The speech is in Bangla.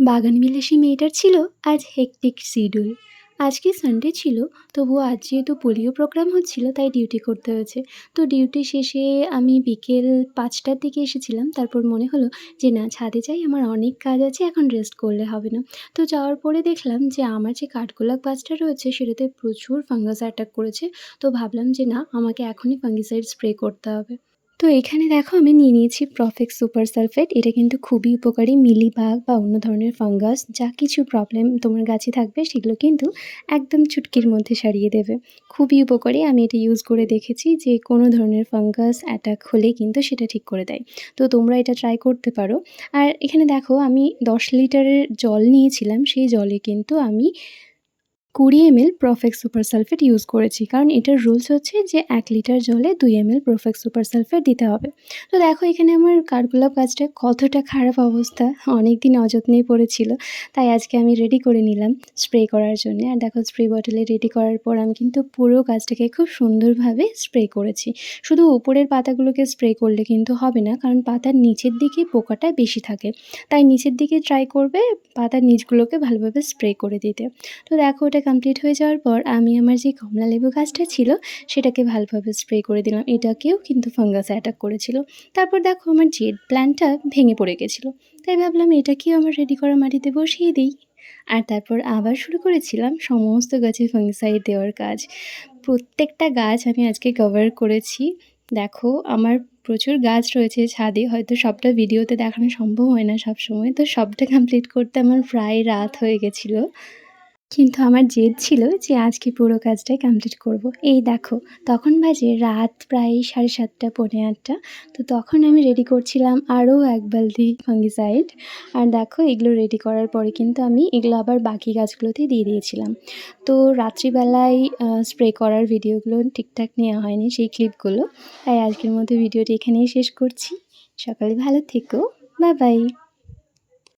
বাগানবিলাসী মেয়েটার ছিল আজ হেক্টিক শিডিউল। আজকে সানডে ছিল, তবুও আজ যেহেতু পোলিও প্রোগ্রাম হচ্ছিল তাই ডিউটি করতে হয়েছে। তো ডিউটি শেষে আমি বিকেল ৫টার দিকে এসেছিলাম। তারপর মনে হলো যে না, ছাদে যাই, আমার অনেক কাজ আছে, এখন রেস্ট করলে হবে না। তো যাওয়ার পরে দেখলাম যে আমার যে কাঠগোলাপ গাছটা রয়েছে সেটাতে প্রচুর ফাঙ্গাস অ্যাটাক করেছে। তো ভাবলাম যে না, আমাকে এখনই ফাঙ্গিসাইড স্প্রে করতে হবে। তো এখানে দেখো আমি নিয়ে নিয়েছি প্রফেক্স সুপার সালফেট। এটা কিন্তু খুবই উপকারী। মিলিবাগ বা অন্য ধরনের ফাঙ্গাস যা কিছু প্রবলেম তোমার গাছে থাকবে সেগুলো কিন্তু একদম চুটকির মধ্যে সারিয়ে দেবে। খুবই উপকারী। আমি এটা ইউজ করে দেখেছি যে কোনো ধরনের ফাঙ্গাস অ্যাটাক হলে কিন্তু সেটা ঠিক করে দেয়। তো তোমরা এটা ট্রাই করতে পারো। আর এখানে দেখো আমি ১০ লিটারের জল নিয়েছিলাম, সেই জলে কিন্তু আমি ২০ ml Profex super sulphate use করেছি। কারণ এটার রুলস হচ্ছে যে ১ লিটার জলে ২ ml প্রফেক্স সুপার সালফেট দিতে হবে। তো দেখো এখানে আমার কাঠগোলাপ গাছটা কতটা খারাপ অবস্থা, অনেকদিন অযত্নেই পড়েছিল। তাই আজকে আমি রেডি করে নিলাম স্প্রে করার জন্যে। আর দেখো স্প্রে বটলে রেডি করার পর আমি কিন্তু পুরো গাছটাকে খুব সুন্দরভাবে স্প্রে করেছি। শুধু উপরের পাতাগুলোকে স্প্রে করলে কিন্তু হবে না, কারণ পাতার নিচের দিকে পোকাটা বেশি থাকে। তাই নিচের দিকে ট্রাই করবে পাতার নিচগুলোকে ভালোভাবে স্প্রে করে দিতে। তো দেখো ওটা কমপ্লিট হয়ে যাওয়ার পর আমি আমার যে কমলালেবু গাছটা ছিল সেটাকে ভালোভাবে স্প্রে করে দিলাম। এটাকেও কিন্তু ফাঙ্গাস অ্যাটাক করেছিল। তারপর দেখো আমার জেড প্ল্যান্টটা ভেঙে পড়ে গেছিলো। তাই ভাবলাম এটাকেও আমার রেডি করা মাটিতে বসিয়ে দিই। আর তারপর আবার শুরু করেছিলাম সমস্ত গাছে ফাঙ্গিসাইড দেওয়ার কাজ। প্রত্যেকটা গাছ আমি আজকে কভার করেছি। দেখো আমার প্রচুর গাছ রয়েছে ছাদে, হয়তো সবটা ভিডিওতে দেখানো সম্ভব হয় না সবসময়। তো সবটা কমপ্লিট করতে আমার প্রায় রাত হয়ে গেছিলো। কিন্তু আমার জেদ ছিল যে আজকে পুরো কাজটাই কমপ্লিট করব। এই দেখো তখন বাজে রাত প্রায় 7:30 পৌনে 8টা। তো তখন আমি রেডি করছিলাম আরও ১ বালতি ফাঙ্গিসাইড। আর দেখো এগুলো রেডি করার পরে কিন্তু আমি এগুলো আবার বাকি গাছগুলোতে দিয়ে দিয়েছিলাম। তো রাত্রিবেলায় স্প্রে করার ভিডিওগুলো ঠিকঠাক নেওয়া হয়নি, সেই ক্লিপগুলো। তাই আজকের মতো ভিডিওটি এখানেই শেষ করছি। সকালে ভালো থেকো। Bye bye.